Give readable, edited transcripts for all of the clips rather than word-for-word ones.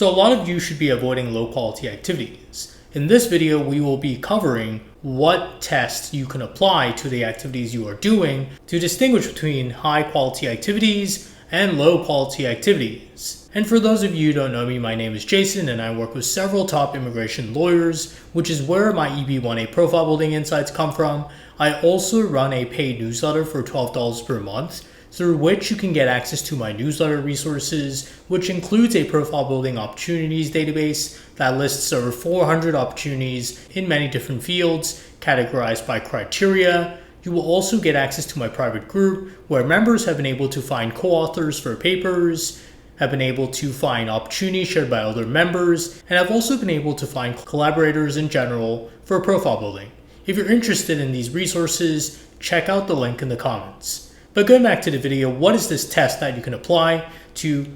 So a lot of you should be avoiding low quality activities. In this video, we will be covering what tests you can apply to the activities you are doing to distinguish between high quality activities and low quality activities. And for those of you who don't know me, my name is Jason and I work with several top immigration lawyers, which is where my EB-1A profile building insights come from. I also run a paid newsletter for $12 per month, through which you can get access to my newsletter resources, which includes a profile building opportunities database that lists over 400 opportunities in many different fields, categorized by criteria. You will also get access to my private group, where members have been able to find co-authors for papers, have been able to find opportunities shared by other members, and have also been able to find collaborators in general for profile building. If you're interested in these resources, check out the link in the comments. But going back to the video, what is this test that you can apply to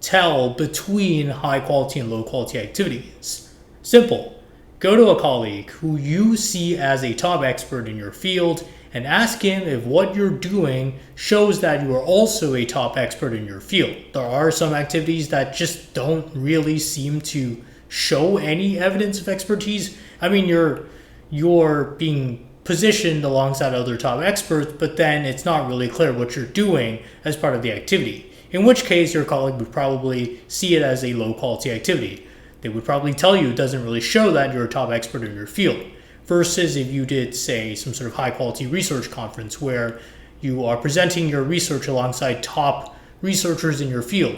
tell between high quality and low quality activities? Simple. Go to a colleague who you see as a top expert in your field and ask him if what you're doing shows that you are also a top expert in your field. There are some activities that just don't really seem to show any evidence of expertise. I mean, you're being positioned alongside other top experts, but then it's not really clear what you're doing as part of the activity, in which case your colleague would probably see it as a low quality activity. They would probably tell you it doesn't really show that you're a top expert in your field, versus if you did, say, some sort of high quality research conference where you are presenting your research alongside top researchers in your field.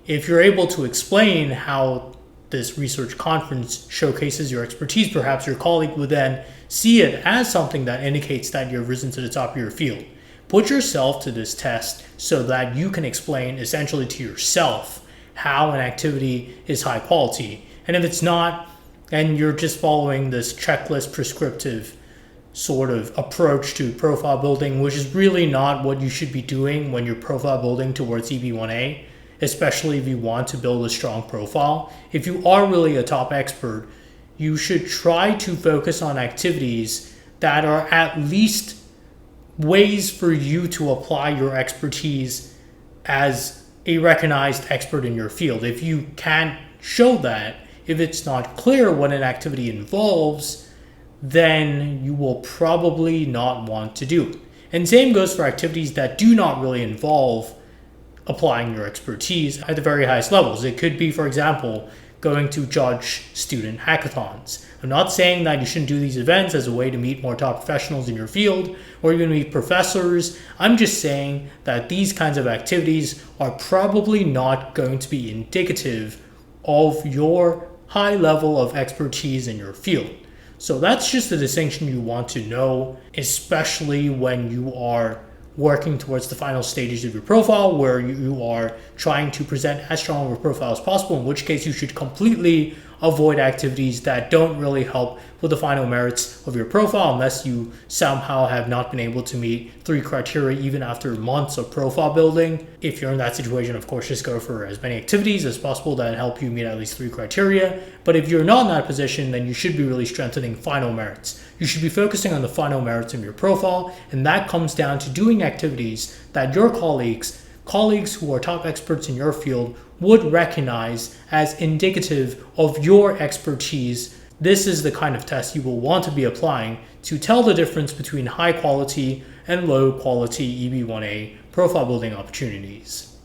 If you're able to explain how this research conference showcases your expertise, perhaps your colleague would then see it as something that indicates that you've risen to the top of your field. Put yourself to this test so that you can explain essentially to yourself how an activity is high quality. And if it's not, and you're just following this checklist prescriptive sort of approach to profile building, which is really not what you should be doing when you're profile building towards EB-1A, especially if you want to build a strong profile. If you are really a top expert, you should try to focus on activities that are at least ways for you to apply your expertise as a recognized expert in your field. If you can't show that, if it's not clear what an activity involves, then you will probably not want to do it. And same goes for activities that do not really involve applying your expertise at the very highest levels. It could be, for example, going to judge student hackathons. I'm not saying that you shouldn't do these events as a way to meet more top professionals in your field or even meet professors. I'm just saying that these kinds of activities are probably not going to be indicative of your high level of expertise in your field. So that's just the distinction you want to know, especially when you are working towards the final stages of your profile, where you are trying to present as strong of a profile as possible, in which case you should completely avoid activities that don't really help with the final merits of your profile, unless you somehow have not been able to meet 3 criteria even after months of profile building. If you're in that situation, of course, just go for as many activities as possible that help you meet at least 3 criteria. But if you're not in that position, then you should be really strengthening final merits. You should be focusing on the final merits of your profile, and that comes down to doing activities that your colleagues who are top experts in your field would recognize as indicative of your expertise. This is the kind of test you will want to be applying to tell the difference between high quality and low quality EB-1A profile building opportunities.